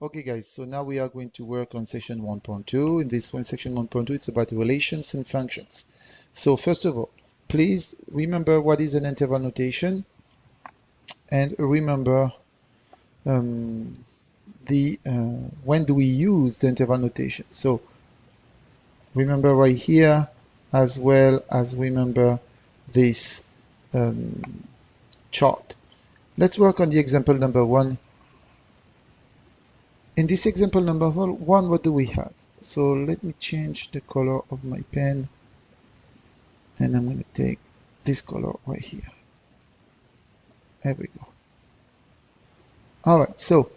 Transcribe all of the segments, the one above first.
Okay guys, so now we are going to work on section 1.2. In this one, section 1.2, it's about relations and functions. So first of all, please remember what is an interval notation, and remember when do we use the interval notation. So remember right here, as well as remember this chart. Let's work on the example number 1. In this example number 1, what do we have? So let me change the color of my pen, and I'm going to take this color right here. There we go. Alright, so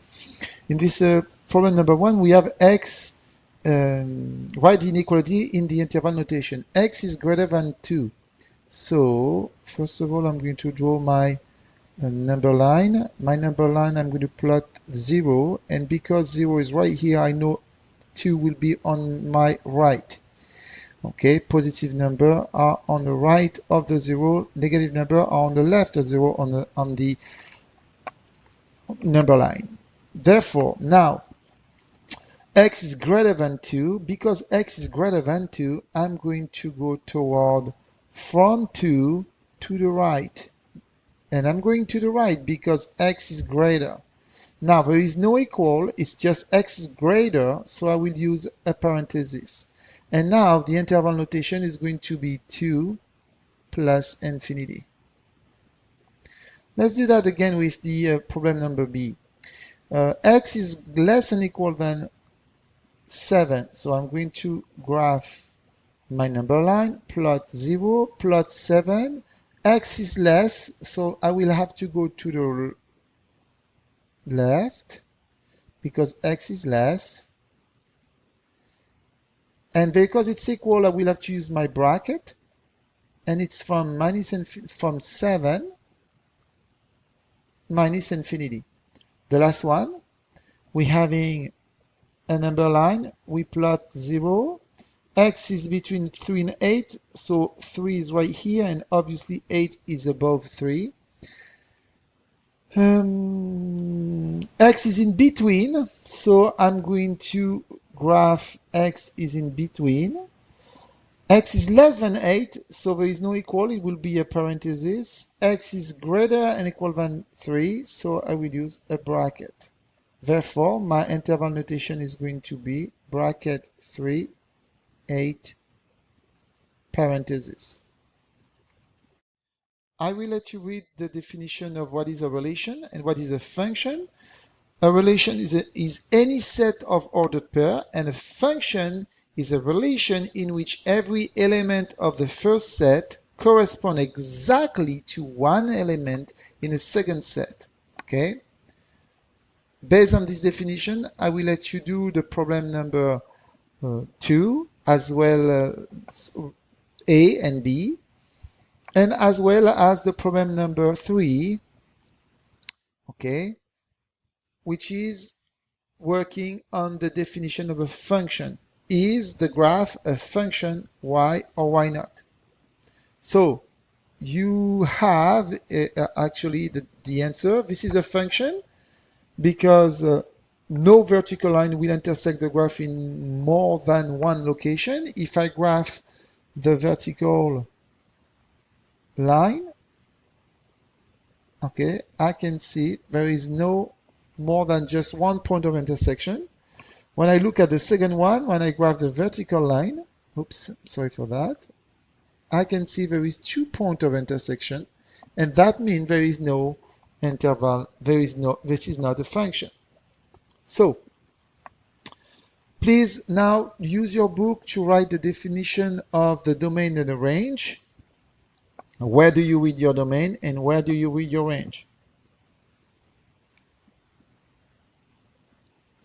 in this problem number 1, we have x, write the inequality in the interval notation. X is greater than 2. So first of all, I'm going to draw my number line. My number line, I'm going to plot 0, and because 0 is right here, I know 2 will be on my right. Okay, positive number are on the right of the 0, negative number are on the left of 0 on the number line. Therefore, now x is greater than 2. Because x is greater than 2, I'm going to go toward from 2 to the right. And I'm going to the right because x is greater. Now there is no equal, it's just x is greater, so I will use a parenthesis. And now the interval notation is going to be 2 plus infinity. Let's do that again with the problem number B. X is less than or equal than 7, so I'm going to graph my number line, plot 0, plot 7. X is less, so I will have to go to the left because x is less, and because it's equal, I will have to use my bracket, and it's from 7 minus infinity. The last one, we having a number line, we plot 0. X is between 3 and 8, so 3 is right here, and obviously 8 is above 3. X is in between, so I'm going to graph x is in between. X is less than 8, so there is no equal, it will be a parenthesis. X is greater and equal than 3, so I will use a bracket. Therefore, my interval notation is going to be bracket 3, 8, parenthesis. I will let you read the definition of what is a relation and what is a function. A relation is any set of ordered pair, and a function is a relation in which every element of the first set corresponds exactly to one element in a second set. Okay? Based on this definition, I will let you do the problem number 2, as well A and B, and as well as the problem number 3, okay, which is working on the definition of a function. Is the graph a function, y or y not? So you have actually the answer. This is a function because no vertical line will intersect the graph in more than one location. If I graph the vertical line, okay, I can see there is no more than just one point of intersection. When I look at the second one, when I graph the vertical line, oops, sorry for that, I can see there is 2 points of intersection, and that means there is no interval, this is not a function. So please now use your book to write the definition of the domain and the range. Where do you read your domain and where do you read your range?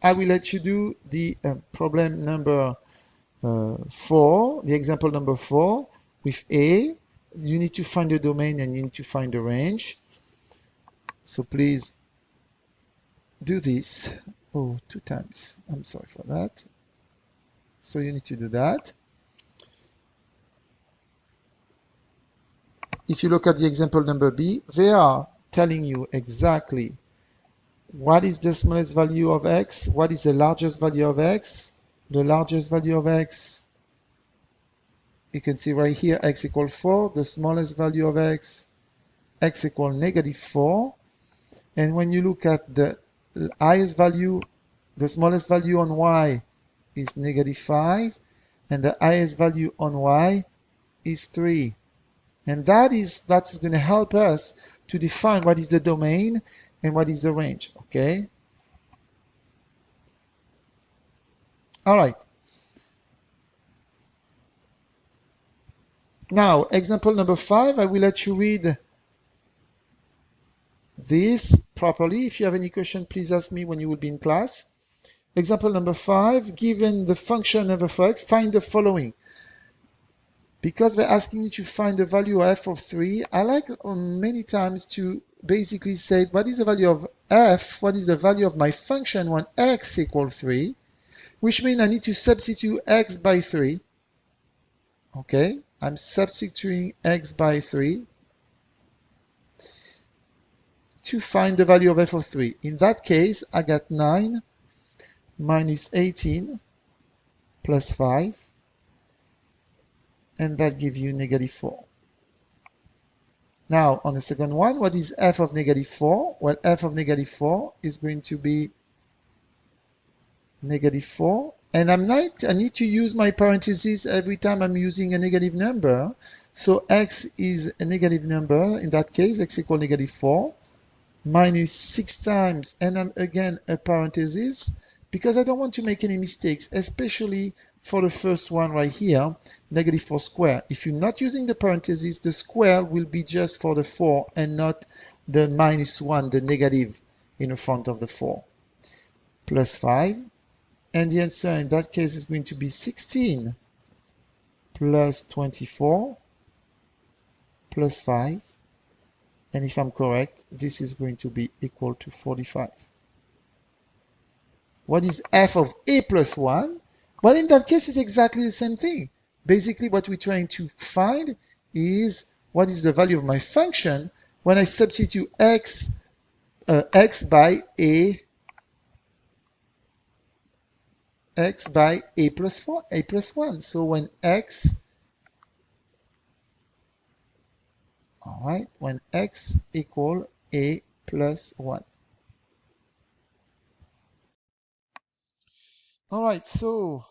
I will let you do the problem number 4, the example number 4 with A. You need to find the domain and you need to find the range. So please do this. Oh, 2 times. I'm sorry for that. So you need to do that. If you look at the example number B, they are telling you exactly What is the smallest value of x? What is the largest value of x? The largest value of x, you can see right here, x equals 4. The smallest value of x equals -4. And when you look at the highest value, the smallest value on y is -5, and the highest value on y is 3. And that's going to help us to define what is the domain and what is the range, okay? All right. Now, example number 5, I will let you read this properly. If you have any question, please ask me when you will be in class. Example number 5, given the function of f, find the following. Because they're asking you to find the value of f of 3, I like many times to basically say, what is the value of f? What is the value of my function when x equals 3? Which means I need to substitute x by 3. Okay, I'm substituting x by 3 to find the value of f of 3. In that case, I got 9 minus 18 plus 5, and that gives you -4. Now, on the second one, what is f of -4? Well, f of -4 is going to be -4, and I need to use my parentheses every time I'm using a negative number. So x is a negative number. In that case, x equals -4 minus 6 times, and I'm again a parenthesis, because I don't want to make any mistakes, especially for the first one right here, -4 squared. If you're not using the parentheses, the square will be just for the 4 and not the -1, the negative in the front of the 4, plus 5. And the answer in that case is going to be 16 plus 24 plus 5. And if I'm correct, this is going to be equal to 45. What is f of a plus 1? Well, in that case, it's exactly the same thing. Basically, what we're trying to find is what is the value of my function when I substitute x by a plus 4, a plus 1. So when x, all right, when x equal a plus 1. All right, so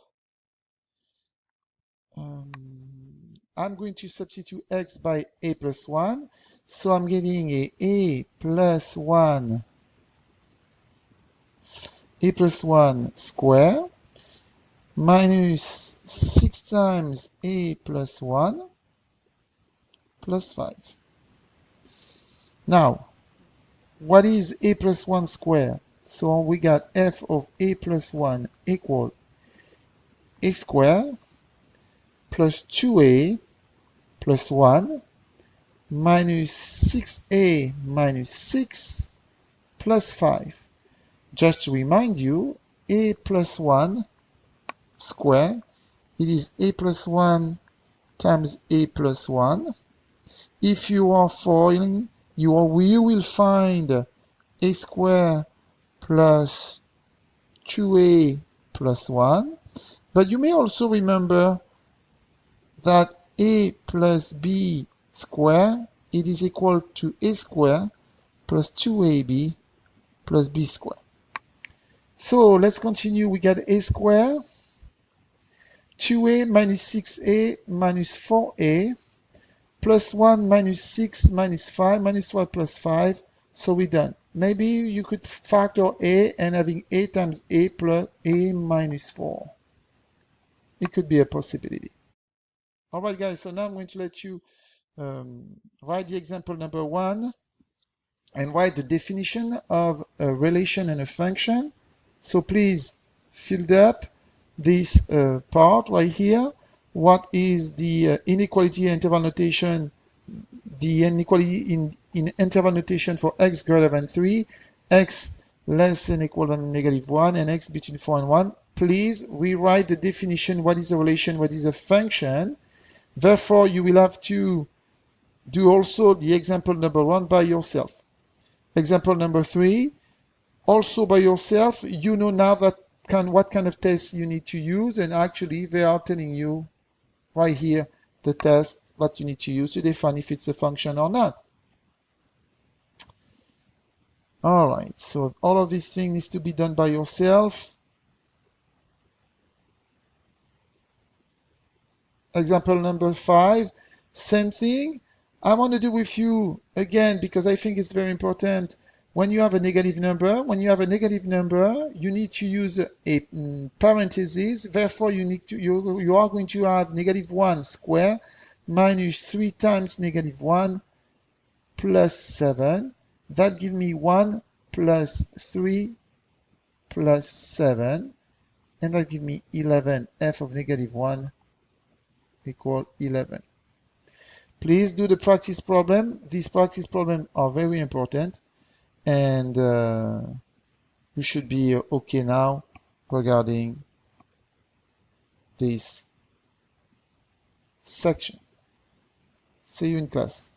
I'm going to substitute x by a plus 1. So I'm getting a plus 1 square minus 6 times a plus 1 plus 5. Now, what is a plus 1 square? So we got f of a plus 1 equal a square plus 2a plus 1 minus 6a minus 6 plus 5. Just to remind you, a plus 1 square, it is a plus 1 times a plus 1. If you are following, you will find a square plus 2a plus 1. But you may also remember that a plus b square, it is equal to a square plus 2ab plus b square. So let's continue. We got a square, 2a minus 6a minus 4a, plus 1 minus 6 minus 5 minus 12 plus 5. So we're done. Maybe you could factor a and having a times a plus a minus 4. It could be a possibility. All right, guys, so now I'm going to let you write the example number 1 and write the definition of a relation and a function. So please fill up this part right here. What is the inequality interval notation? The inequality in interval notation for x greater than 3, x less than or equal than -1, and x between 4 and 1. Please rewrite the definition. What is a relation? What is a function? Therefore, you will have to do also the example number 1 by yourself. Example number 3, also by yourself, you know now what kind of tests you need to use, and actually they are telling you right here the test that you need to use to define if it's a function or not. All right, so all of these things needs to be done by yourself. Example number 5, same thing. I want to do with you again because I think it's very important. When you have a negative number, you need to use a parenthesis. Therefore, you are going to have -1 square minus 3 times -1 plus 7. That gives me 1 plus 3 plus 7, and that gives me 11. F of -1 equal 11. Please do the practice problem. These practice problems are very important, and you should be okay now regarding this section. See you in class.